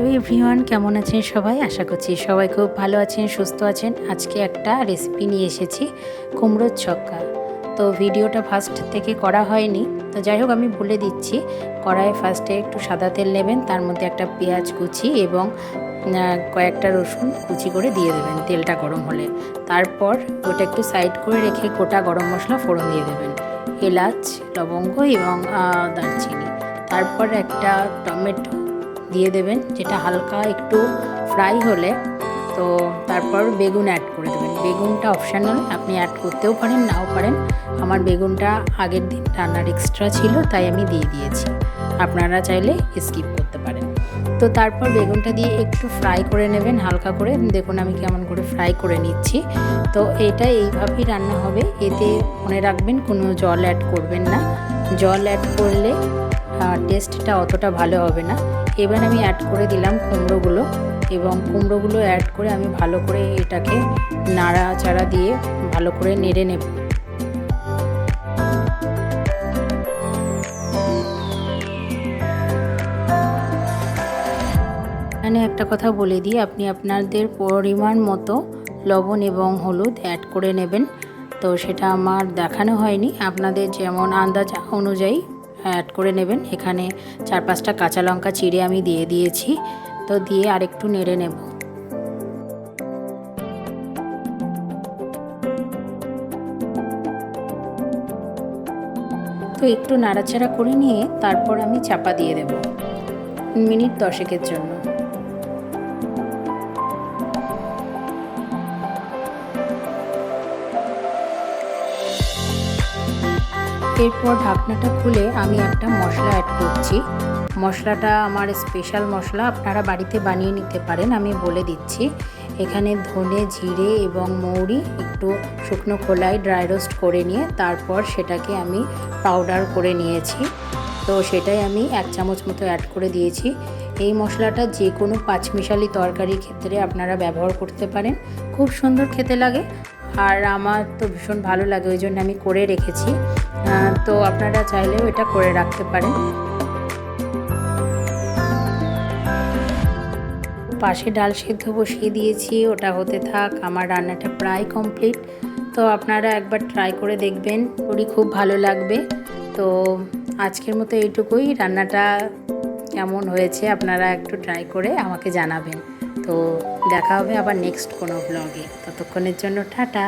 Hello everyone, কেমন আছেন সবাই? আশা করছি সবাই খুব ভালো আছেন, সুস্থ আছেন। আজকে একটা রেসিপি নিয়ে এসেছি, কুমড়োর ছক্কা। তো ভিডিওটা ফার্স্ট থেকে করা হয়নি, তো যাই হোক আমি বলে দিচ্ছি। কড়াইয়ে ফার্স্টে একটু সাদা তেল নেবেন, তার মধ্যে একটা পেঁয়াজ কুচি এবং কয়েকটা রসুন কুচি করে দিয়ে দেবেন তেলটা গরম হলে। তারপর ওটা একটু সাইড করে রেখে গোটা গরম মশলা ফোড়ন দিয়ে দেবেন, এলাচ, লবঙ্গ এবং দারচিনি। তারপর একটা টমেটো দিয়ে দেবেন, যেটা হালকা একটু ফ্রাই হলে তো তারপর বেগুন অ্যাড করে দেবেন। বেগুনটা অপশানাল, আপনি অ্যাড করতেও পারেন নাও পারেন। আমার বেগুনটা আগের দিন রান্নার এক্সট্রা ছিল, তাই আমি দিয়ে দিয়েছি। আপনারা চাইলে স্কিপ করতে পারেন। তো তারপর বেগুনটা দিয়ে একটু ফ্রাই করে নেবেন হালকা করে। দেখুন আমি কেমন করে ফ্রাই করে নিচ্ছি। তো এটা এইভাবেই রান্না হবে। এতে মনে রাখবেন কোনো জল অ্যাড করবেন না, জল অ্যাড করলে টেস্টটা অতটা ভালো হবে না। এবার আমি অ্যাড করে দিলাম কুমড়োগুলো, এবং কুমড়োগুলো অ্যাড করে আমি ভালো করে এটাকে নাড়াচাড়া দিয়ে ভালো করে নেড়ে নেব। এখানে একটা কথা বলে দিই, আপনি আপনাদের পরিমাণ মতো লবণ এবং হলুদ অ্যাড করে নেবেন। তো সেটা আমার দেখানো হয়নি, আপনাদের যেমন আন্দাজ অনুযায়ী অ্যাড করে নেবেন। এখানে 4-5টা কাঁচা লঙ্কা চিড়ে আমি দিয়ে দিয়েছি। তো দিয়ে আরেকটু নেড়ে নেব। তো একটু নাড়াচাড়া করে নিয়ে তারপর আমি চাপা দিয়ে দেব মিনিট 10-এর জন্য। এরপর ঢাকনাটা খুলে আমি একটা মশলা অ্যাড করছি। মশলাটা আমার স্পেশাল মশলা, আপনারা বাড়িতে বানিয়ে নিতে পারেন। আমি বলে দিচ্ছি, এখানে ধনে, জিরে এবং মৌরি একটু শুকনো খোলায় ড্রাই রোস্ট করে নিয়ে তারপর সেটাকে আমি পাউডার করে নিয়েছি। তো সেটাই আমি 1 চামচ মতো অ্যাড করে দিয়েছি। এই মশলাটা যে কোনো পাঁচমিশালি তরকারির ক্ষেত্রে আপনারা ব্যবহার করতে পারেন, খুব সুন্দর খেতে লাগে। আর আমার তো ভীষণ ভালো লাগে, ওই জন্য আমি করে রেখেছি। তো আপনারা চাইলেও এটা করে রাখতে পারেন। পাশে ডাল সিদ্ধ বসিয়ে দিয়েছি, ওটা হতে থাক। আমার রান্নাটা প্রায় কমপ্লিট। তো আপনারা একবার ট্রাই করে দেখবেন, ওরই খুব ভালো লাগবে। তো আজকের মতো এইটুকুই। রান্নাটা কেমন হয়েছে আপনারা একটু ট্রাই করে আমাকে জানাবেন। তো দেখা হবে আবার নেক্সট কোনো ব্লগে। ততক্ষণের জন্য টাটা।